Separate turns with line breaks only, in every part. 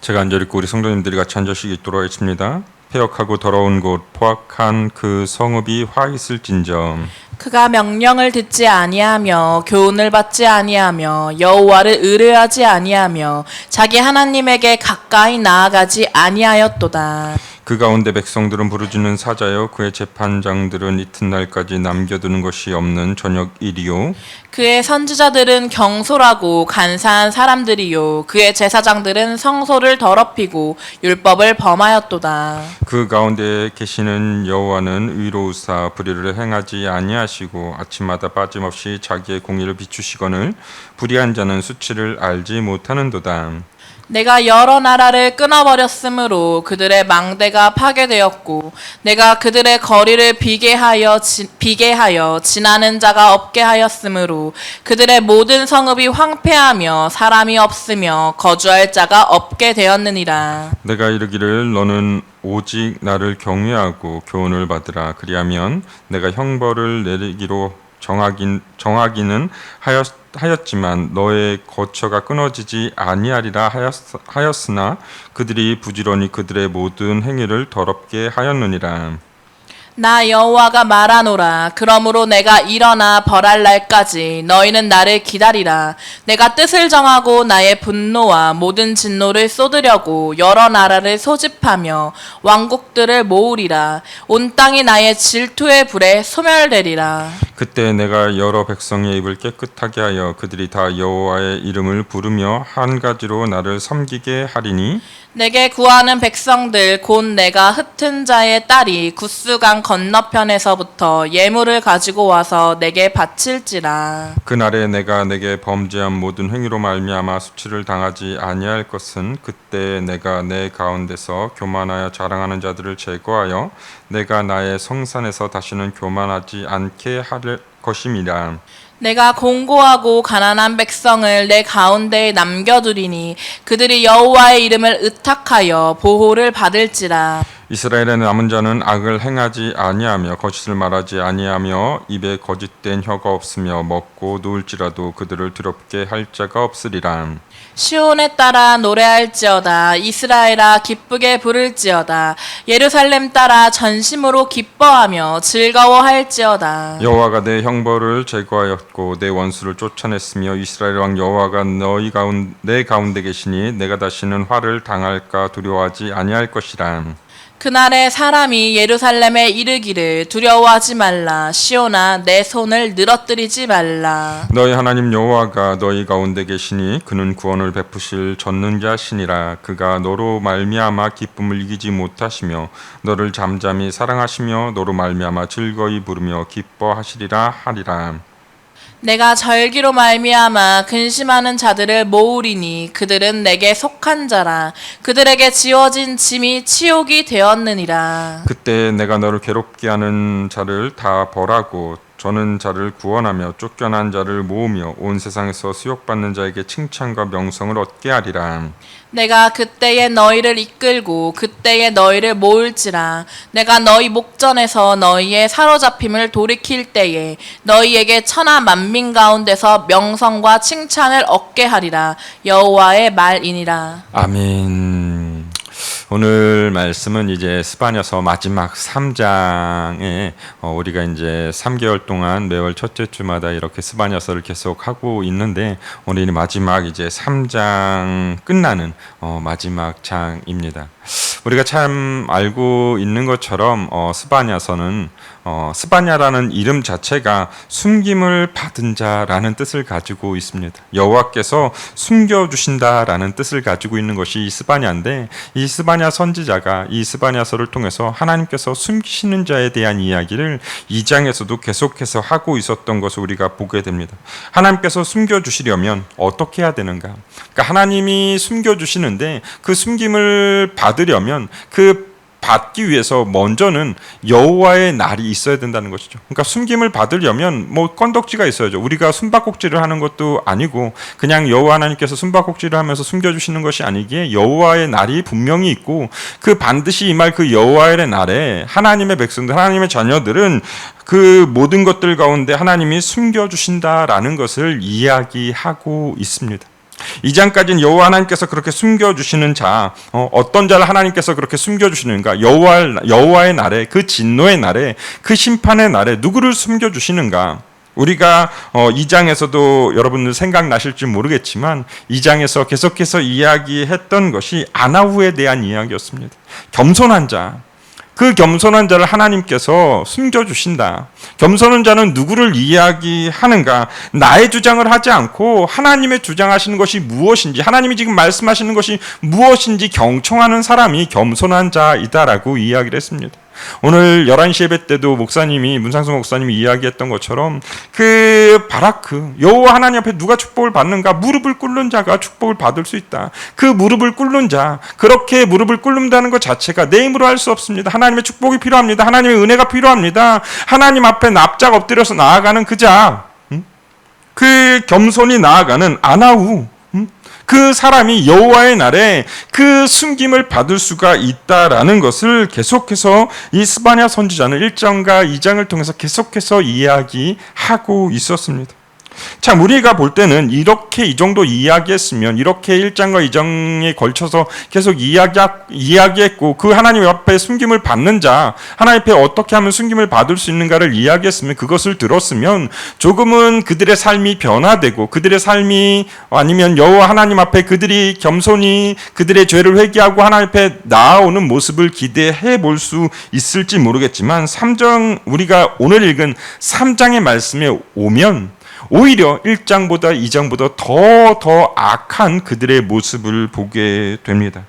제가 앉아있고 우리 성도님들이 같이 앉으시기 있도록 하겠습니다. 폐역하고 더러운 곳 포악한 그 성읍이 화 있을진저.
그가 명령을 듣지 아니하며 교훈을 받지 아니하며 여호와를 의뢰하지 아니하며 자기 하나님에게 가까이 나아가지 아니하였도다.
그 가운데 백성들은 부르짖는 사자요 그의 재판장들은 이튿날까지 남겨두는 것이 없는 저녁 일이요.
그의 선지자들은 경솔하고 간사한 사람들이요 그의 제사장들은 성소를 더럽히고 율법을 범하였도다.
그 가운데 계시는 여호와는 의로우사 불의를 행하지 아니하시고 아침마다 빠짐없이 자기의 공의를 비추시거늘 불의한 자는 수치를 알지 못하는도다.
내가 여러 나라를 끊어버렸으므로 그들의 망대가 파괴되었고 내가 그들의 거리를 비게 하여 지나는 자가 없게 하였으므로 그들의 모든 성읍이 황폐하며 사람이 없으며 거주할 자가 없게 되었느니라.
내가 이르기를 너는 오직 나를 경외하고 교훈을 받으라. 그리하면 내가 형벌을 내리기로 정하기는 하였지만 너의 거처가 끊어지지 아니하리라 하였으나 그들이 부지런히 그들의 모든 행위를 더럽게 하였느니라.
나 여호와가 말하노라. 그러므로 내가 일어나 벌할 날까지 너희는 나를 기다리라. 내가 뜻을 정하고 나의 분노와 모든 진노를 쏟으려고 여러 나라를 소집하며 왕국들을 모으리라. 온 땅이 나의 질투의 불에 소멸되리라.
그때 내가 여러 백성의 입을 깨끗하게 하여 그들이 다 여호와의 이름을 부르며 한 가지로 나를 섬기게 하리니
내게 구하는 백성들 곧 내가 흩은 자의 딸이 구스강 건너편에서부터 예물을 가지고 와서 내게 바칠지라.
그날에 내가 내게 범죄한 모든 행위로 말미암아 수치를 당하지 아니할 것은 그때 내가 내 가운데서 교만하여 자랑하는 자들을 제거하여 내가 나의 성산에서 다시는 교만하지 않게 할 것임이라.
내가 공고하고 가난한 백성을 내 가운데에 남겨두리니 그들이 여호와의 이름을 의탁하여 보호를 받을지라.
이스라엘의 남은 자는 악을 행하지 아니하며 거짓을 말하지 아니하며 입에 거짓된 혀가 없으며 먹고 누울지라도 그들을 두렵게 할 자가 없으리라.
시온에 따라 노래할지어다. 이스라엘아 기쁘게 부를지어다. 예루살렘 따라 전심으로 기뻐하며 즐거워할지어다.
여호와가 내 형벌을 제거하였고 내 원수를 쫓아냈으며 이스라엘 왕 여호와가 내 가운데 계시니 내가 다시는 화를 당할까 두려워하지 아니할 것이라.
그날에 사람이 예루살렘에 이르기를 두려워하지 말라. 시온아 내 손을 늘어뜨리지 말라.
너희 하나님 여호와가 너희 가운데 계시니 그는 구원을 베푸실 전능자시니라. 그가 너로 말미암아 기쁨을 이기지 못하시며 너를 잠잠히 사랑하시며 너로 말미암아 즐거이 부르며 기뻐하시리라 하리라.
내가 절기로 말미암아 근심하는 자들을 모으리니 그들은 내게 속한 자라. 그들에게 지어진 짐이 치욕이 되었느니라.
그때 내가 너를 괴롭게 하는 자를 다 벌하고 저는 자를 구원하며 쫓겨난 자를 모으며 온 세상에서 수욕받는 자에게 칭찬과 명성을 얻게 하리라.
내가 그때에 너희를 이끌고 그때에 너희를 모을지라. 내가 너희 목전에서 너희의 사로잡힘을 돌이킬 때에 너희에게 천하 만민 가운데서 명성과 칭찬을 얻게 하리라. 여호와의 말이니라.
아멘. 오늘 말씀은 이제 스바냐서 마지막 3장에 우리가 이제 3개월 동안 매월 첫째 주마다 이렇게 스바냐서를 계속 하고 있는데 오늘이 마지막 이제 3장 끝나는 마지막 장입니다. 우리가 참 알고 있는 것처럼 스바냐서는 스바냐라는 이름 자체가 숨김을 받은 자라는 뜻을 가지고 있습니다. 여호와께서 숨겨주신다라는 뜻을 가지고 있는 것이 이 스바냐인데 이 스바냐 선지자가 이 스바냐서를 통해서 하나님께서 숨기시는 자에 대한 이야기를 2장에서도 계속해서 하고 있었던 것을 우리가 보게 됩니다. 하나님께서 숨겨주시려면 어떻게 해야 되는가? 그러니까 하나님이 숨겨주시는데 그 숨김을 받으려면 그 받기 위해서 먼저는 여호와의 날이 있어야 된다는 것이죠. 그러니까 숨김을 받으려면 뭐 건덕지가 있어야죠. 우리가 숨바꼭질을 하는 것도 아니고 그냥 여호와 하나님께서 숨바꼭질을 하면서 숨겨주시는 것이 아니기에 여호와의 날이 분명히 있고 그 반드시 임할 그 여호와의 날에 하나님의 백성들, 하나님의 자녀들은 그 모든 것들 가운데 하나님이 숨겨주신다라는 것을 이야기하고 있습니다. 이 장까지는 여호와 하나님께서 그렇게 숨겨주시는 자, 어떤 자를 하나님께서 그렇게 숨겨주시는가? 여호와의 날에, 그 진노의 날에, 그 심판의 날에 누구를 숨겨주시는가? 우리가 2장에서도 여러분들 생각나실지 모르겠지만 2장에서 계속해서 이야기했던 것이 아나후에 대한 이야기였습니다. 겸손한 자, 그 겸손한 자를 하나님께서 숨겨주신다. 겸손한 자는 누구를 이야기하는가? 나의 주장을 하지 않고 하나님의 주장하시는 것이 무엇인지, 하나님이 지금 말씀하시는 것이 무엇인지 경청하는 사람이 겸손한 자이다라고 이야기를 했습니다. 오늘 11시 예배 때도 문상수 목사님이 이야기했던 것처럼 그 바라크, 여호와 하나님 앞에 누가 축복을 받는가? 무릎을 꿇는 자가 축복을 받을 수 있다. 그 무릎을 꿇는 자, 그렇게 무릎을 꿇는다는 것 자체가 내 힘으로 할 수 없습니다. 하나님의 축복이 필요합니다. 하나님의 은혜가 필요합니다. 하나님 앞에 납작 엎드려서 나아가는 그 자, 그 겸손히 나아가는 아나후, 그 사람이 여호와의 날에 그 숨김을 받을 수가 있다라는 것을 계속해서 이 스바냐 선지자는 1장과 2장을 통해서 계속해서 이야기하고 있었습니다. 참, 우리가 볼 때는 이렇게 이 정도 이야기했으면, 이렇게 1장과 2장에 걸쳐서 계속 이야기했고, 그 하나님 앞에 숨김을 받는 자, 하나님 앞에 어떻게 하면 숨김을 받을 수 있는가를 이야기했으면, 그것을 들었으면 조금은 그들의 삶이 변화되고, 그들의 삶이, 아니면 여호와 하나님 앞에 그들이 겸손히 그들의 죄를 회개하고 하나님 앞에 나아오는 모습을 기대해 볼 수 있을지 모르겠지만, 우리가 오늘 읽은 3장의 말씀에 오면 오히려 1장보다 2장보다 더 악한 그들의 모습을 보게 됩니다.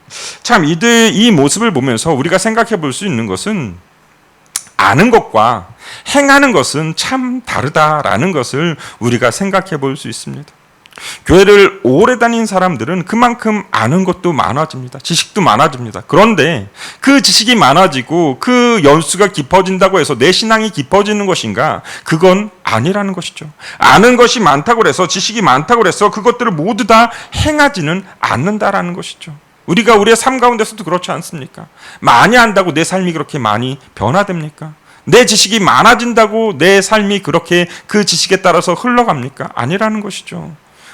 참, 이 모습을 보면서 우리가 생각해 볼 수 있는 것은, 아는 것과 행하는 것은 참 다르다라는 것을 우리가 생각해 볼 수 있습니다. 교회를 오래 다닌 사람들은 그만큼 아는 것도 많아집니다. 지식도 많아집니다. 그런데 그 지식이 많아지고 그 연수가 깊어진다고 해서 내 신앙이 깊어지는 것인가? 그건 아니라는 것이죠. 아는 것이 많다고 해서, 지식이 많다고 해서 그것들을 모두 다 행하지는 않는다라는 것이죠. 우리가 우리의 삶 가운데서도 그렇지 않습니까? 많이 안다고 내 삶이 그렇게 많이 변화됩니까? 내 지식이 많아진다고 내 삶이 그렇게 그 지식에 따라서 흘러갑니까? 아니라는 것이죠.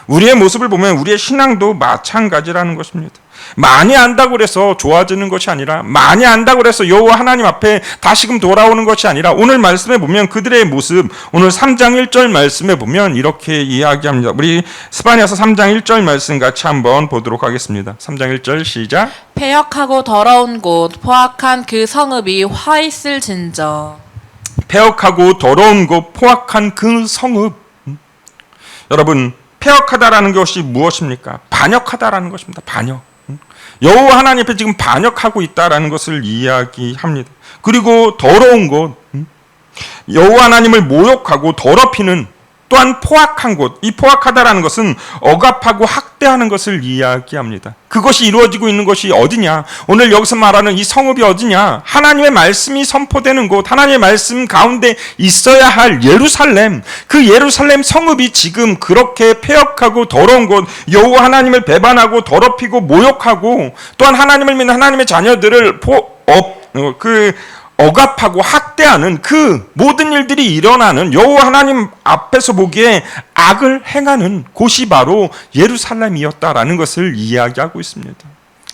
우리의 모습을 보면 우리의 신앙도 마찬가지라는 것입니다. 많이 안다고 해서 좋아지는 것이 아니라, 많이 안다고 해서 여호와 하나님 앞에 다시금 돌아오는 것이 아니라, 오늘 말씀에 보면 그들의 모습, 오늘 3장 1절 말씀에 보면 이렇게 이야기합니다. 우리 스바냐서 3장 1절 말씀 같이 한번 보도록 하겠습니다. 3장 1절 시작.
패역하고 더러운 곳, 포악한 그 성읍이 화 있을진저.
패역하고 더러운 곳, 포악한 그 성읍. 여러분, 패역하다라는 것이 무엇입니까? 반역하다라는 것입니다. 반역. 여호와 하나님 앞에 지금 반역하고 있다라는 것을 이야기합니다. 그리고 더러운 곳, 여호와 하나님을 모욕하고 더럽히는, 또한 포악한 곳, 이 포악하다라는 것은 억압하고 학대하는 것을 이야기합니다. 그것이 이루어지고 있는 것이 어디냐? 오늘 여기서 말하는 이 성읍이 어디냐? 하나님의 말씀이 선포되는 곳, 하나님의 말씀 가운데 있어야 할 예루살렘, 그 예루살렘 성읍이 지금 그렇게 폐역하고 더러운 곳, 여호와 하나님을 배반하고 더럽히고 모욕하고, 또한 하나님을 믿는 하나님의 자녀들을 억압하고 학대하는 그 모든 일들이 일어나는, 여호와 하나님 앞에서 보기에 악을 행하는 곳이 바로 예루살렘이었다라는 것을 이야기하고 있습니다.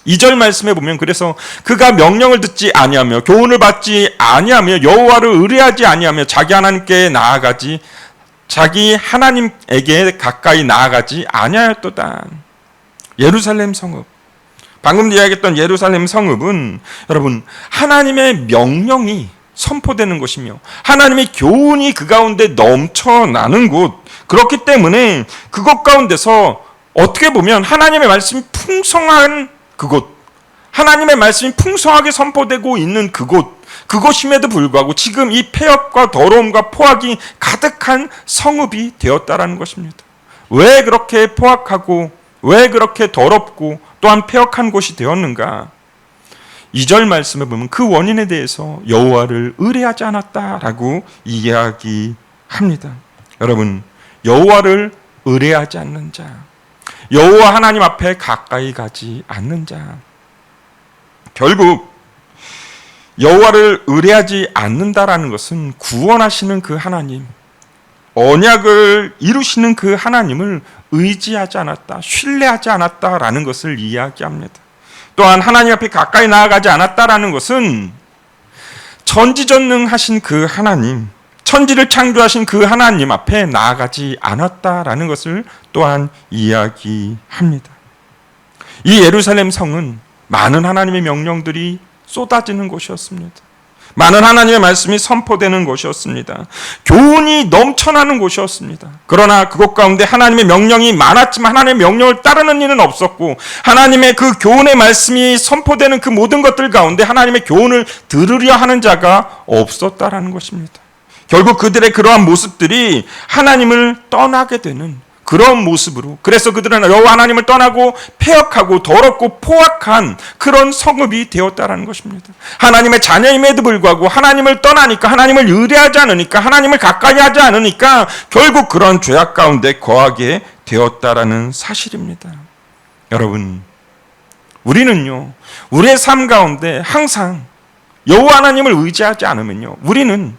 2절 말씀에 보면, 그래서 그가 명령을 듣지 아니하며 교훈을 받지 아니하며 여호와를 의뢰하지 아니하며 자기 하나님에게 가까이 나아가지 아니하였도다. 예루살렘 성읍, 방금 이야기했던 예루살렘 성읍은 여러분, 하나님의 명령이 선포되는 것이며 하나님의 교훈이 그 가운데 넘쳐나는 곳, 그렇기 때문에 그곳 가운데서 어떻게 보면 하나님의 말씀이 풍성한 그곳, 하나님의 말씀이 풍성하게 선포되고 있는 그곳임에도 불구하고 지금 이 폐역과 더러움과 포악이 가득한 성읍이 되었다라는 것입니다. 왜 그렇게 포악하고 왜 그렇게 더럽고 또한 폐역한 곳이 되었는가? 2절 말씀에 보면 그 원인에 대해서 여호와를 의뢰하지 않았다라고 이야기합니다. 여러분, 여호와를 의뢰하지 않는 자, 여호와 하나님 앞에 가까이 가지 않는 자, 결국 여호와를 의뢰하지 않는다라는 것은 구원하시는 그 하나님, 언약을 이루시는 그 하나님을 의지하지 않았다, 신뢰하지 않았다라는 것을 이야기합니다. 또한 하나님 앞에 가까이 나아가지 않았다라는 것은 전지전능하신 그 하나님, 천지를 창조하신 그 하나님 앞에 나아가지 않았다라는 것을 또한 이야기합니다. 이 예루살렘 성은 많은 하나님의 명령들이 쏟아지는 곳이었습니다. 많은 하나님의 말씀이 선포되는 곳이었습니다. 교훈이 넘쳐나는 곳이었습니다. 그러나 그곳 가운데 하나님의 명령이 많았지만 하나님의 명령을 따르는 일은 없었고, 하나님의 그 교훈의 말씀이 선포되는 그 모든 것들 가운데 하나님의 교훈을 들으려 하는 자가 없었다라는 것입니다. 결국 그들의 그러한 모습들이 하나님을 떠나게 되는 그런 모습으로, 그래서 그들은 여호와 하나님을 떠나고 패역하고 더럽고 포악한 그런 성읍이 되었다라는 것입니다. 하나님의 자녀임에도 불구하고 하나님을 떠나니까, 하나님을 의뢰하지 않으니까, 하나님을 가까이 하지 않으니까 결국 그런 죄악 가운데 거하게 되었다라는 사실입니다. 여러분, 우리는요, 우리의 삶 가운데 항상 여호와 하나님을 의지하지 않으면요, 우리는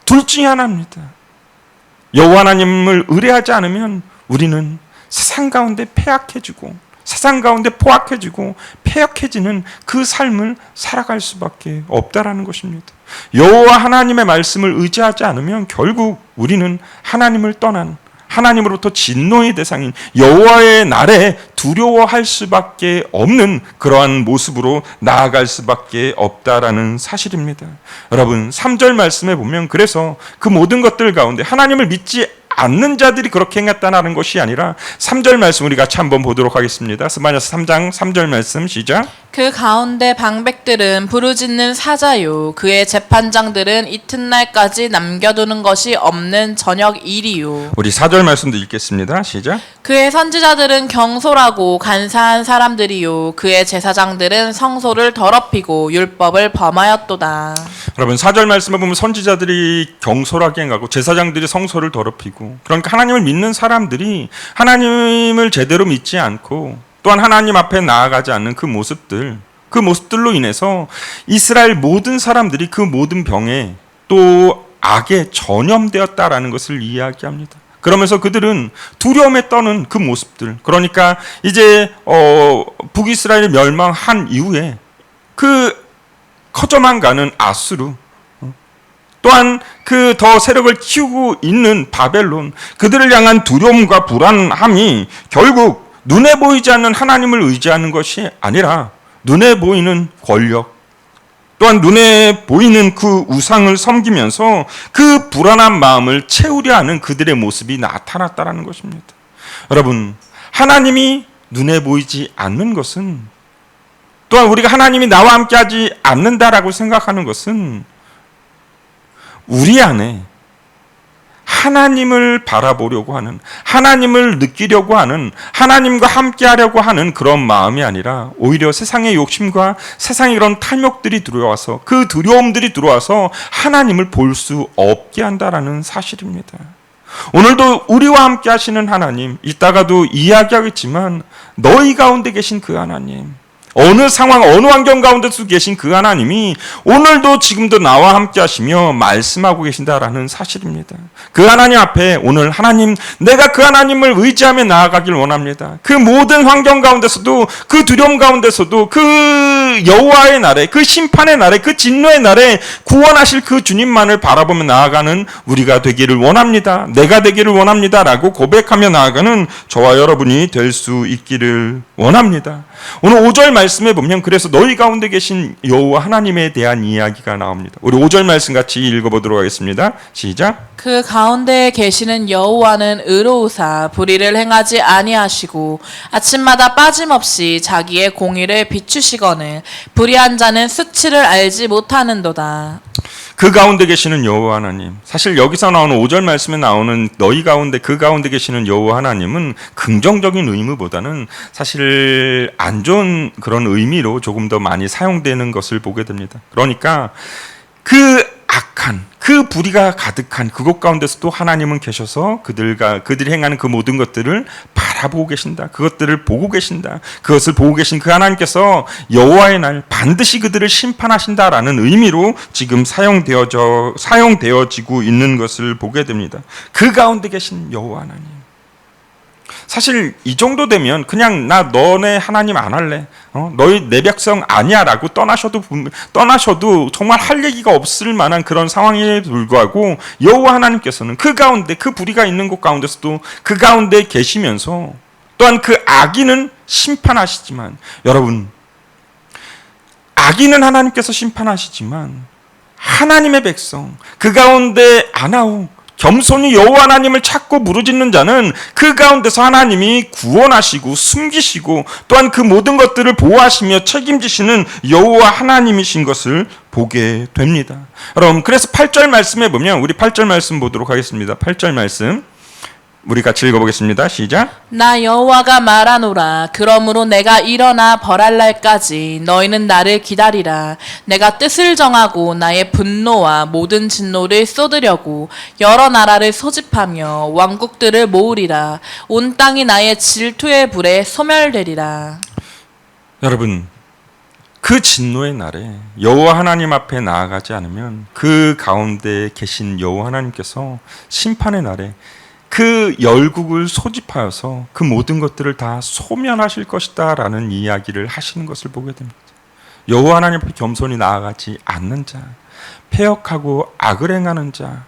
둘 중에 하나입니다. 여호와 하나님을 의뢰하지 않으면 우리는 세상 가운데 패악해지고, 세상 가운데 포악해지고 패역해지는 그 삶을 살아갈 수밖에 없다라는 것입니다. 여호와 하나님의 말씀을 의지하지 않으면 결국 우리는 하나님을 떠난, 하나님으로부터 진노의 대상인 여호와의 날에 두려워할 수밖에 없는 그러한 모습으로 나아갈 수밖에 없다라는 사실입니다. 여러분, 3절 말씀에 보면 그래서 그 모든 것들 가운데 하나님을 믿지 않는 자들이 그렇게 행했다는 것이 아니라 3절 말씀 우리 같이 한번 보도록 하겠습니다. 스바냐서 3장 3절 말씀 시작.
그 가운데 방백들은 부르짖는 사자요, 그의 재판장들은 이튿날까지 남겨두는 것이 없는 저녁 일이요.
우리 4절 말씀도 읽겠습니다. 시작.
그의 선지자들은 경솔하고 간사한 사람들이요, 그의 제사장들은 성소를 더럽히고 율법을 범하였도다.
여러분, 4절 말씀을 보면 선지자들이 경솔하게 행하고 제사장들이 성소를 더럽히고, 그러니까 하나님을 믿는 사람들이 하나님을 제대로 믿지 않고 또한 하나님 앞에 나아가지 않는 그 모습들로 인해서 이스라엘 모든 사람들이 그 모든 병에 또 악에 전염되었다라는 것을 이야기합니다. 그러면서 그들은 두려움에 떠는 그 모습들, 그러니까 이제 북이스라엘이 멸망한 이후에 그 커져만 가는 아수르, 또한 그 더 세력을 키우고 있는 바벨론, 그들을 향한 두려움과 불안함이 결국 눈에 보이지 않는 하나님을 의지하는 것이 아니라 눈에 보이는 권력, 또한 눈에 보이는 그 우상을 섬기면서 그 불안한 마음을 채우려 하는 그들의 모습이 나타났다라는 것입니다. 여러분, 하나님이 눈에 보이지 않는 것은, 또한 우리가 하나님이 나와 함께 하지 않는다라고 생각하는 것은 우리 안에 하나님을 바라보려고 하는, 하나님을 느끼려고 하는, 하나님과 함께 하려고 하는 그런 마음이 아니라 오히려 세상의 욕심과 세상의 그런 탐욕들이 들어와서, 그 두려움들이 들어와서 하나님을 볼 수 없게 한다라는 사실입니다. 오늘도 우리와 함께 하시는 하나님, 이따가도 이야기하겠지만 너희 가운데 계신 그 하나님, 어느 상황, 어느 환경 가운데서 계신 그 하나님이 오늘도 지금도 나와 함께 하시며 말씀하고 계신다라는 사실입니다. 그 하나님 앞에 오늘 하나님, 내가 그 하나님을 의지하며 나아가길 원합니다. 그 모든 환경 가운데서도, 그 두려움 가운데서도 그 여호와의 날에, 그 심판의 날에, 그 진노의 날에 구원하실 그 주님만을 바라보며 나아가는 우리가 되기를 원합니다. 내가 되기를 원합니다 라고 고백하며 나아가는 저와 여러분이 될 수 있기를 원합니다. 오늘 5절 말씀에 보면 그래서 너희 가운데 계신 여호와 하나님에 대한 이야기가 나옵니다. 우리 5절 말씀 같이 읽어보도록 하겠습니다. 시작.
그 가운데에 계시는 여호와는 의로우사 불의를 행하지 아니하시고 아침마다 빠짐없이 자기의 공의를 비추시거늘 불의한 자는 수치를 알지 못하는도다.
그 가운데 계시는 여호와 하나님, 사실 여기서 나오는 5절 말씀에 나오는 너희 가운데, 그 가운데 계시는 여호와 하나님은 긍정적인 의미보다는 사실 안 좋은 그런 의미로 조금 더 많이 사용되는 것을 보게 됩니다. 그러니까 그 악한, 그 불의가 가득한 그곳 가운데서도 하나님은 계셔서 그들이 행하는 그 모든 것들을 바라 바라보고 계신다. 그것들을 보고 계신다. 그것을 보고 계신 그 하나님께서 여호와의 날 반드시 그들을 심판하신다라는 의미로 지금 사용되어지고 있는 것을 보게 됩니다. 그 가운데 계신 여호와 하나님. 사실 이 정도 되면 그냥 나 너네 하나님 안 할래. 너희 내 백성 아니야라고 떠나셔도 정말 할 얘기가 없을 만한 그런 상황에 불구하고 여호와 하나님께서는 그 가운데 그 불의가 있는 곳 가운데서도 그 가운데 계시면서 또한 그 악인은 심판하시지만 여러분 악인은 하나님께서 심판하시지만 하나님의 백성 그 가운데 아나오 겸손히 여호와 하나님을 찾고 부르짖는 자는 그 가운데서 하나님이 구원하시고 숨기시고 또한 그 모든 것들을 보호하시며 책임지시는 여호와 하나님이신 것을 보게 됩니다. 여러분 그래서 8절 말씀에 보면 우리 8절 말씀 보도록 하겠습니다. 8절 말씀 우리 같이 읽어보겠습니다. 시작.
나 여호와가 말하노라. 그러므로 내가 일어나 벌할 날까지 너희는 나를 기다리라. 내가 뜻을 정하고 나의 분노와 모든 진노를 쏟으려고 여러 나라를 소집하며 왕국들을 모으리라. 온 땅이 나의 질투의 불에 소멸되리라.
여러분 그 진노의 날에 여호와 하나님 앞에 나아가지 않으면 그 가운데 계신 여호와 하나님께서 심판의 날에 그 열국을 소집하여서 그 모든 것들을 다 소멸하실 것이다 라는 이야기를 하시는 것을 보게 됩니다. 여호와 하나님 앞에 겸손히 나아가지 않는 자, 패역하고 악을 행하는 자,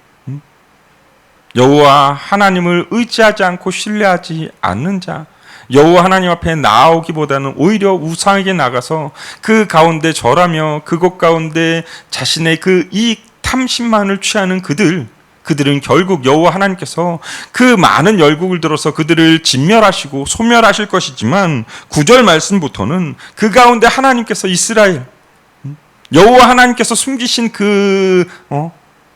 여호와 하나님을 의지하지 않고 신뢰하지 않는 자, 여호와 하나님 앞에 나아오기보다는 오히려 우상에게 나가서 그 가운데 절하며 그곳 가운데 자신의 그 이익 탐심만을 취하는 그들은 결국 여호와 하나님께서 그 많은 열국을 들어서 그들을 진멸하시고 소멸하실 것이지만 9절 말씀부터는 그 가운데 하나님께서 이스라엘 여호와 하나님께서 숨기신 그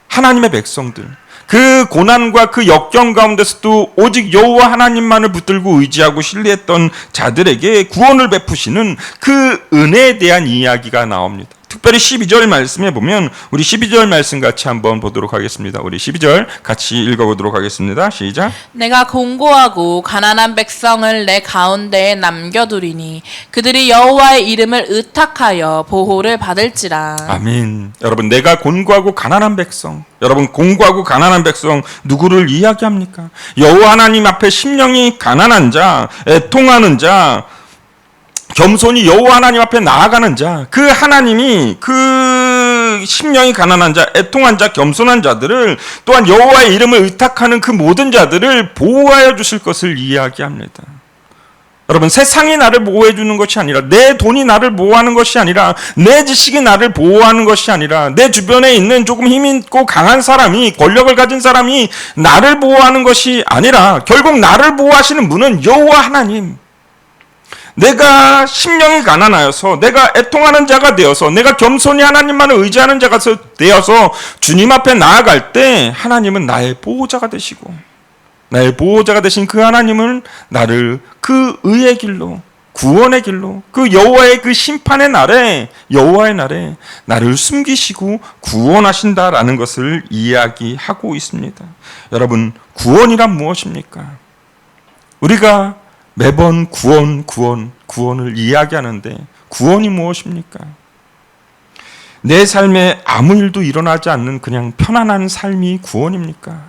하나님의 백성들 그 고난과 그 역경 가운데서도 오직 여호와 하나님만을 붙들고 의지하고 신뢰했던 자들에게 구원을 베푸시는 그 은혜에 대한 이야기가 나옵니다. 특별히 12절 말씀에 보면 우리 12절 말씀 같이 한번 보도록 하겠습니다. 우리 12절 같이 읽어보도록 하겠습니다. 시작.
내가 공고하고 가난한 백성을 내 가운데에 남겨두리니 그들이 여호와의 이름을 의탁하여 보호를 받을지라.
아멘. 여러분 내가 곤고하고 가난한 백성 여러분 곤고하고 가난한 백성 누구를 이야기합니까? 여호와 하나님 앞에 심령이 가난한 자 애통하는 자 겸손히 여호와 하나님 앞에 나아가는 자, 그 하나님이 그 심령이 가난한 자, 애통한 자, 겸손한 자들을 또한 여호와의 이름을 의탁하는 그 모든 자들을 보호하여 주실 것을 이야기합니다. 여러분 세상이 나를 보호해 주는 것이 아니라 내 돈이 나를 보호하는 것이 아니라 내 지식이 나를 보호하는 것이 아니라 내 주변에 있는 조금 힘 있고 강한 사람이 권력을 가진 사람이 나를 보호하는 것이 아니라 결국 나를 보호하시는 분은 여호와 하나님. 내가 심령이 가난하여서 내가 애통하는 자가 되어서 내가 겸손히 하나님만을 의지하는 자가 되어서 주님 앞에 나아갈 때 하나님은 나의 보호자가 되시고 나의 보호자가 되신 그 하나님은 나를 그 의의 길로 구원의 길로 그 여호와의 그 심판의 날에 여호와의 날에 나를 숨기시고 구원하신다라는 것을 이야기하고 있습니다. 여러분 구원이란 무엇입니까? 우리가 매번 구원을 이야기하는데 구원이 무엇입니까? 내 삶에 아무 일도 일어나지 않는 그냥 편안한 삶이 구원입니까?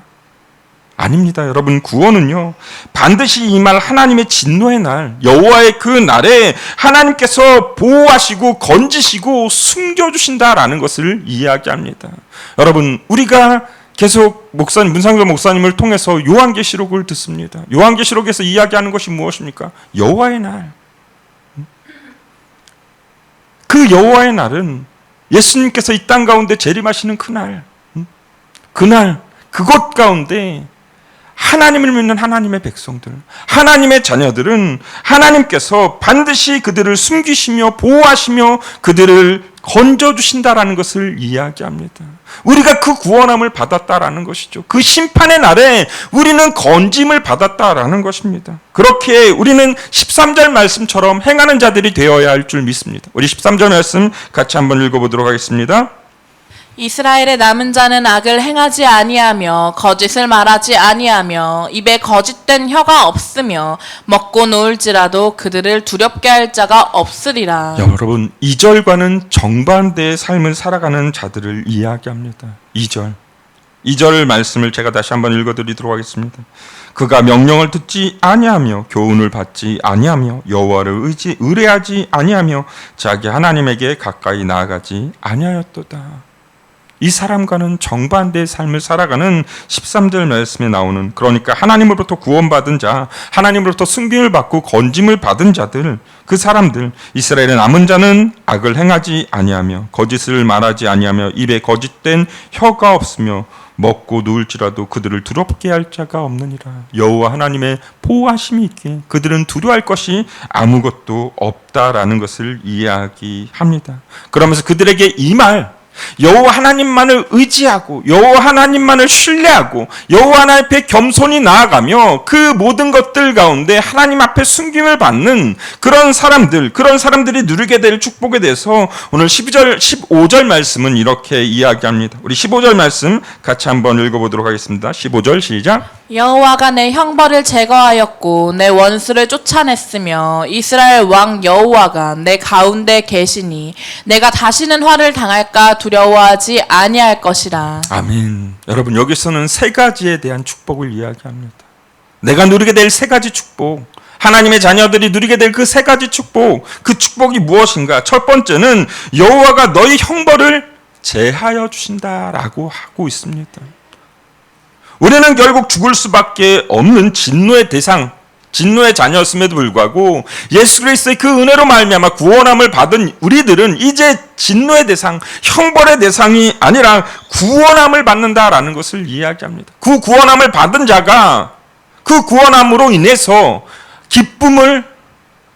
아닙니다. 여러분 구원은요 반드시 임할 하나님의 진노의 날 여호와의 그 날에 하나님께서 보호하시고 건지시고 숨겨주신다라는 것을 이야기합니다. 여러분 우리가 계속 문상조 목사님을 통해서 요한계시록을 듣습니다. 요한계시록에서 이야기하는 것이 무엇입니까? 여호와의 날. 그 여호와의 날은 예수님께서 이 땅 가운데 재림하시는 그날, 그곳 가운데 하나님을 믿는 하나님의 백성들, 하나님의 자녀들은 하나님께서 반드시 그들을 숨기시며 보호하시며 그들을 건져주신다라는 것을 이야기합니다. 우리가 그 구원함을 받았다라는 것이죠. 그 심판의 날에 우리는 건짐을 받았다라는 것입니다. 그렇게 우리는 13절 말씀처럼 행하는 자들이 되어야 할 줄 믿습니다. 우리 13절 말씀 같이 한번 읽어보도록 하겠습니다.
이스라엘의 남은 자는 악을 행하지 아니하며 거짓을 말하지 아니하며 입에 거짓된 혀가 없으며 먹고 놓을지라도 그들을 두렵게 할 자가 없으리라.
여러분, 2절과는 정반대의 삶을 살아가는 자들을 이야기합니다. 2절 말씀을 제가 다시 한번 읽어드리도록 하겠습니다. 그가 명령을 듣지 아니하며 교훈을 받지 아니하며 여호와를 의뢰하지 아니하며 자기 하나님에게 가까이 나아가지 아니하였도다. 이 사람과는 정반대의 삶을 살아가는 13절 말씀에 나오는, 그러니까 하나님으로부터 구원받은 자, 하나님으로부터 승귀를 받고 건짐을 받은 자들, 그 사람들, 이스라엘의 남은 자는 악을 행하지 아니하며 거짓을 말하지 아니하며 입에 거짓된 혀가 없으며 먹고 누울지라도 그들을 두렵게 할 자가 없느니라. 여호와 하나님의 보호하심이 있기에 그들은 두려워할 것이 아무것도 없다라는 것을 이야기합니다. 그러면서 그들에게 이 말, 여호와 하나님만을 의지하고 여호와 하나님만을 신뢰하고 여호와 하나님 앞에 겸손히 나아가며 그 모든 것들 가운데 하나님 앞에 숨김을 받는 그런 사람들이 누리게 될 축복에 대해서 오늘 12절, 15절 말씀은 이렇게 이야기합니다. 우리 15절 말씀 같이 한번 읽어보도록 하겠습니다. 15절 시작.
여호와가 내 형벌을 제거하였고 내 원수를 쫓아냈으며 이스라엘 왕 여호와가 내 가운데 계시니 내가 다시는 화를 당할까 두려워하지 아니할 것이라.
아멘. 여러분, 여기서는 세 가지에 대한 축복을 이야기합니다. 내가 누리게 될 세 가지 축복, 하나님의 자녀들이 누리게 될 그 세 가지 축복, 그 축복이 무엇인가? 첫 번째는 여호와가 너희 형벌을 제하여 주신다라고 하고 있습니다. 우리는 결국 죽을 수밖에 없는 진노의 대상, 진노의 자녀였음에도 불구하고 예수 그리스도의 그 은혜로 말미암아 구원함을 받은 우리들은 이제 진노의 대상, 형벌의 대상이 아니라 구원함을 받는다라는 것을 이야기합니다. 그 구원함을 받은 자가 그 구원함으로 인해서 기쁨을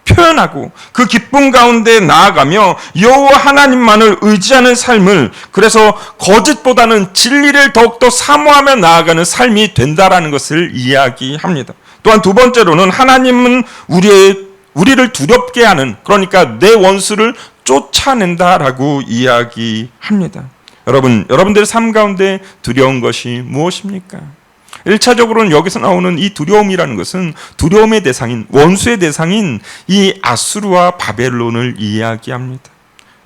표현하고 그 기쁨 가운데 나아가며 여호와 하나님만을 의지하는 삶을, 그래서 거짓보다는 진리를 더욱더 사모하며 나아가는 삶이 된다라는 것을 이야기합니다. 또한 두 번째로는 하나님은 우리를 두렵게 하는, 그러니까 내 원수를 쫓아낸다라고 이야기합니다. 여러분들의 삶 가운데 두려운 것이 무엇입니까? 1차적으로는 여기서 나오는 이 두려움이라는 것은 두려움의 대상인, 원수의 대상인 이 아수르와 바벨론을 이야기합니다.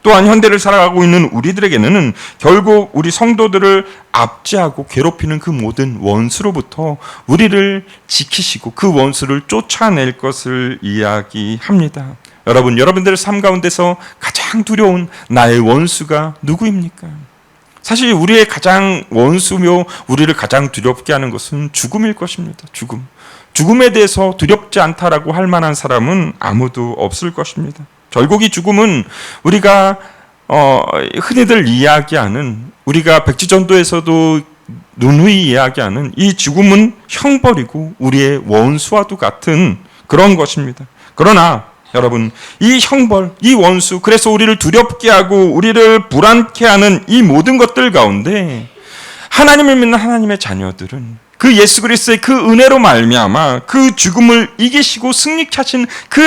또한 현대를 살아가고 있는 우리들에게는 결국 우리 성도들을 압제하고 괴롭히는 그 모든 원수로부터 우리를 지키시고 그 원수를 쫓아낼 것을 이야기합니다. 여러분들의 삶 가운데서 가장 두려운 나의 원수가 누구입니까? 사실 우리의 가장 원수며 우리를 가장 두렵게 하는 것은 죽음일 것입니다. 죽음에 대해서 두렵지 않다라고 할 만한 사람은 아무도 없을 것입니다. 결국 이 죽음은 우리가 흔히들 이야기하는, 우리가 백지전도에서도 누누이 이야기하는 이 죽음은 형벌이고 우리의 원수와도 같은 그런 것입니다. 그러나 여러분, 이 형벌, 이 원수, 그래서 우리를 두렵게 하고 우리를 불안케 하는 이 모든 것들 가운데 하나님을 믿는 하나님의 자녀들은 그 예수 그리스도의 그 은혜로 말미암아 그 죽음을 이기시고 승리케 하신 그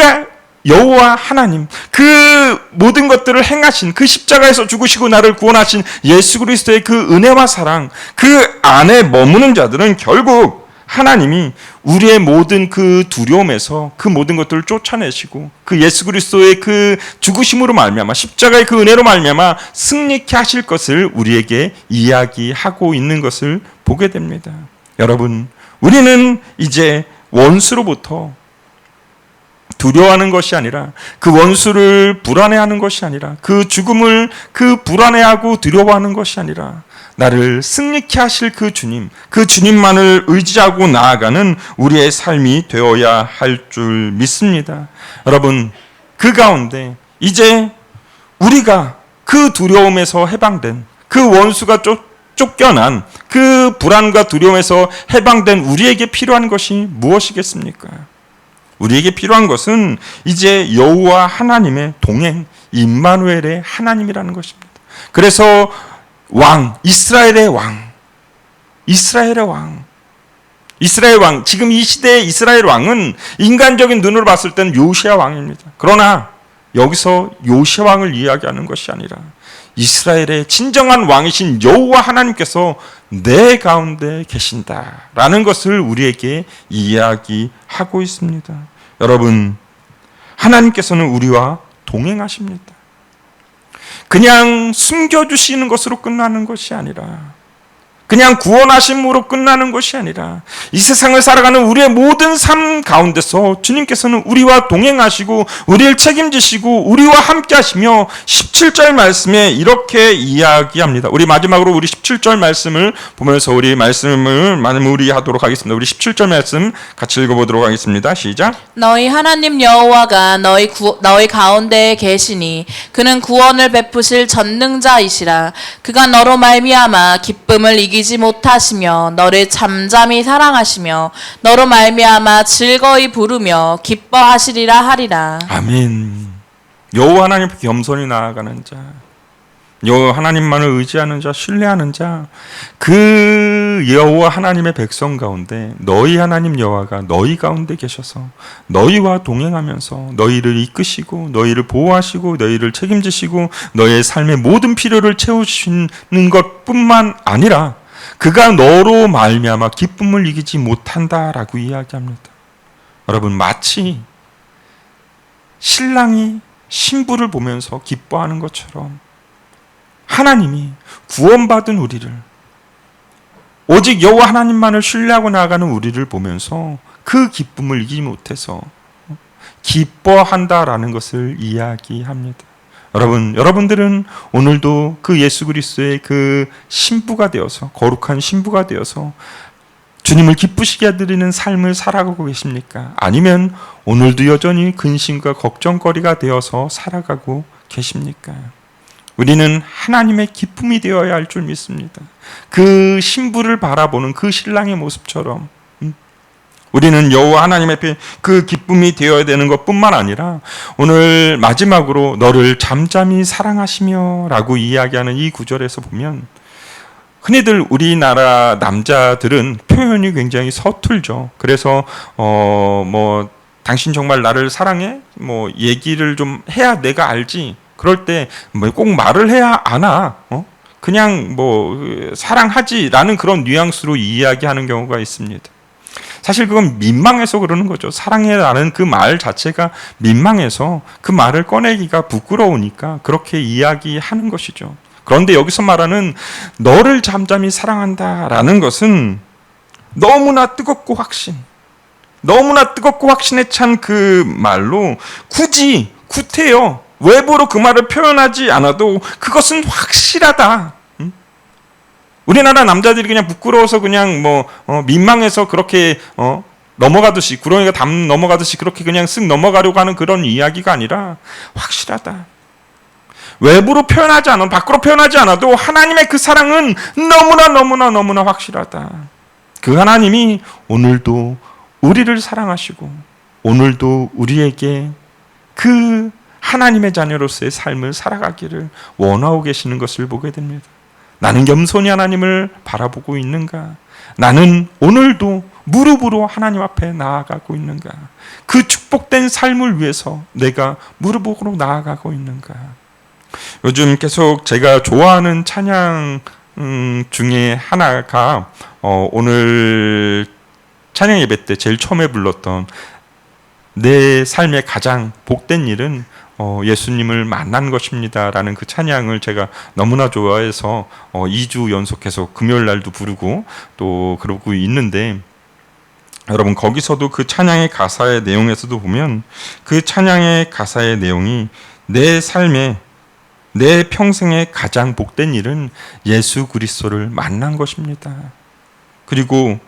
여호와 하나님, 그 모든 것들을 행하신, 그 십자가에서 죽으시고 나를 구원하신 예수 그리스도의 그 은혜와 사랑, 그 안에 머무는 자들은 결국 하나님이 우리의 모든 그 두려움에서 그 모든 것들을 쫓아내시고 그 예수 그리스도의 그 죽으심으로 말미암아, 십자가의 그 은혜로 말미암아 승리케 하실 것을 우리에게 이야기하고 있는 것을 보게 됩니다. 여러분, 우리는 이제 원수로부터 두려워하는 것이 아니라, 그 원수를 불안해하는 것이 아니라, 그 죽음을 그 불안해하고 두려워하는 것이 아니라 나를 승리케 하실 그 주님만을 의지하고 나아가는 우리의 삶이 되어야 할 줄 믿습니다. 여러분, 그 가운데 이제 우리가 그 두려움에서 해방된, 그 원수가 쫓겨난 그 불안과 두려움에서 해방된 우리에게 필요한 것이 무엇이겠습니까? 우리에게 필요한 것은 이제 여호와 하나님의 동행, 임마누엘의 하나님이라는 것입니다. 그래서 이스라엘의 왕, 지금 이 시대의 이스라엘 왕은 인간적인 눈으로 봤을 때는 요시야 왕입니다. 그러나 여기서 요시야 왕을 이야기하는 것이 아니라 이스라엘의 진정한 왕이신 여호와 하나님께서 내 가운데 계신다라는 것을 우리에게 이야기하고 있습니다. 여러분, 하나님께서는 우리와 동행하십니다. 그냥 숨겨주시는 것으로 끝나는 것이 아니라, 그냥 구원하심으로 끝나는 것이 아니라, 이 세상을 살아가는 우리의 모든 삶 가운데서 주님께서는 우리와 동행하시고 우리를 책임지시고 우리와 함께 하시며 17절 말씀에 이렇게 이야기합니다. 우리 마지막으로 우리 17절 말씀을 보면서 우리 말씀을 마무리하도록 하겠습니다. 우리 17절 말씀 같이 읽어보도록 하겠습니다. 시작.
너희 하나님 여호와가 너희 가운데에 계시니 그는 구원을 베푸실 전능자이시라. 그가 너로 말미암아 기쁨을 이기지 못하시며 너를 잠잠히 사랑하시며 너로 말미암아 즐거이 부르며 기뻐하시리라 하리라.
아멘. 여호와 하나님 앞에 겸손히 나아가는 자, 여호와 하나님만을 의지하는 자, 신뢰하는 자, 그 여호와 하나님의 백성 가운데 너희 하나님 여호와가 너희 가운데 계셔서 너희와 동행하면서 너희를 이끄시고 너희를 보호하시고 너희를 책임지시고 너희의 삶의 모든 필요를 채우시는 것뿐만 아니라 그가 너로 말미암아 기쁨을 이기지 못한다라고 이야기합니다. 여러분, 마치 신랑이 신부를 보면서 기뻐하는 것처럼 하나님이 구원받은 우리를, 오직 여호와 하나님만을 신뢰하고 나아가는 우리를 보면서 그 기쁨을 이기지 못해서 기뻐한다라는 것을 이야기합니다. 여러분들은 오늘도 그 예수 그리스도의 그 신부가 되어서, 거룩한 신부가 되어서 주님을 기쁘시게 해드리는 삶을 살아가고 계십니까? 아니면 오늘도 여전히 근심과 걱정거리가 되어서 살아가고 계십니까? 우리는 하나님의 기쁨이 되어야 할 줄 믿습니다. 그 신부를 바라보는 그 신랑의 모습처럼 우리는 여호와 하나님 앞에 그 기쁨이 되어야 되는 것뿐만 아니라 오늘 마지막으로 너를 잠잠히 사랑하시며 라고 이야기하는 이 구절에서 보면 흔히들 우리나라 남자들은 표현이 굉장히 서툴죠. 그래서 당신 정말 나를 사랑해? 얘기를 좀 해야 내가 알지. 그럴 때 꼭 말을 해야 아나? 그냥 사랑하지라는 그런 뉘앙스로 이야기하는 경우가 있습니다. 사실 그건 민망해서 그러는 거죠. 사랑해라는 그 말 자체가 민망해서 그 말을 꺼내기가 부끄러우니까 그렇게 이야기하는 것이죠. 그런데 여기서 말하는 너를 잠잠히 사랑한다라는 것은 너무나 뜨겁고 확신에 찬 그 말로 굳이 구태여 외부로 그 말을 표현하지 않아도 그것은 확실하다. 우리나라 남자들이 그냥 부끄러워서 그냥 민망해서 그렇게 넘어가듯이, 구렁이가 담 넘어가듯이 그렇게 그냥 쓱 넘어가려고 하는 그런 이야기가 아니라 확실하다. 외부로 표현하지 않아도, 밖으로 표현하지 않아도 하나님의 그 사랑은 너무나 확실하다. 그 하나님이 오늘도 우리를 사랑하시고 오늘도 우리에게 그 하나님의 자녀로서의 삶을 살아가기를 원하고 계시는 것을 보게 됩니다. 나는 겸손히 하나님을 바라보고 있는가? 나는 오늘도 무릎으로 하나님 앞에 나아가고 있는가? 그 축복된 삶을 위해서 내가 무릎으로 나아가고 있는가? 요즘 계속 제가 좋아하는 찬양 중에 하나가 오늘 찬양 예배 때 제일 처음에 불렀던 내 삶의 가장 복된 일은 예수님을 만난 것입니다라는 그 찬양을 제가 너무나 좋아해서 2주 연속해서 금요일 날도 부르고 또 그러고 있는데, 여러분 거기서도 그 찬양의 가사의 내용에서도 보면 그 찬양의 가사의 내용이 내 평생의 가장 복된 일은 예수 그리스도를 만난 것입니다. 그리고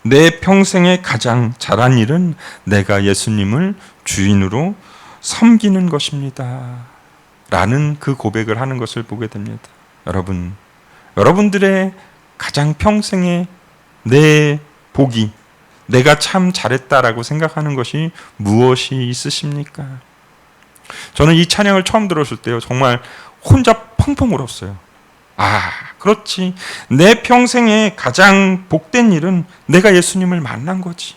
내 평생의 가장 잘한 일은 내가 예수님을 주인으로 섬기는 것입니다. 라는 그 고백을 하는 것을 보게 됩니다. 여러분들의 가장 평생의 내 복이, 내가 참 잘했다라고 생각하는 것이 무엇이 있으십니까? 저는 이 찬양을 처음 들었을 때요, 정말 혼자 펑펑 울었어요. 그렇지. 내 평생의 가장 복된 일은 내가 예수님을 만난 거지.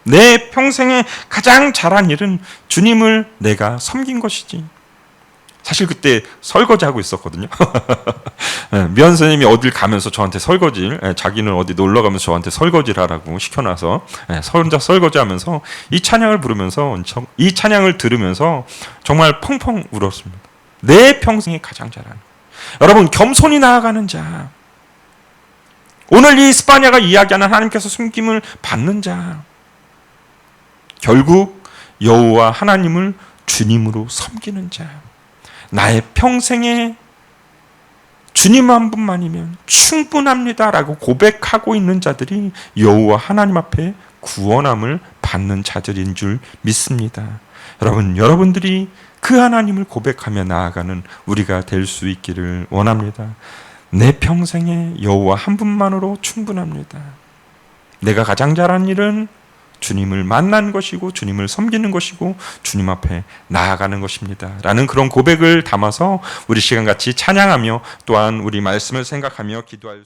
내 평생에 가장 잘한 일은 주님을 내가 섬긴 것이지. 사실 그때 설거지하고 있었거든요. 미연 선생님이 어딜 가면서 저한테 설거지를, 자기는 어디 놀러 가면서 저한테 설거지를 하라고 시켜놔서 혼자 설거지하면서 이 찬양을 부르면서, 이 찬양을 들으면서 정말 펑펑 울었습니다. 내 평생에 가장 잘하는, 여러분, 겸손히 나아가는 자, 오늘 이 스파냐가 이야기하는 하나님께서 숨김을 받는 자, 결국 여호와 하나님을 주님으로 섬기는 자, 나의 평생에 주님 한 분만이면 충분합니다라고 고백하고 있는 자들이 여호와 하나님 앞에 구원함을 받는 자들인 줄 믿습니다. 여러분들이 그 하나님을 고백하며 나아가는 우리가 될 수 있기를 원합니다. 내 평생에 여호와 한 분만으로 충분합니다. 내가 가장 잘한 일은 주님을 만난 것이고 주님을 섬기는 것이고 주님 앞에 나아가는 것입니다. 라는 그런 고백을 담아서 우리 시간같이 찬양하며 또한 우리 말씀을 생각하며 기도할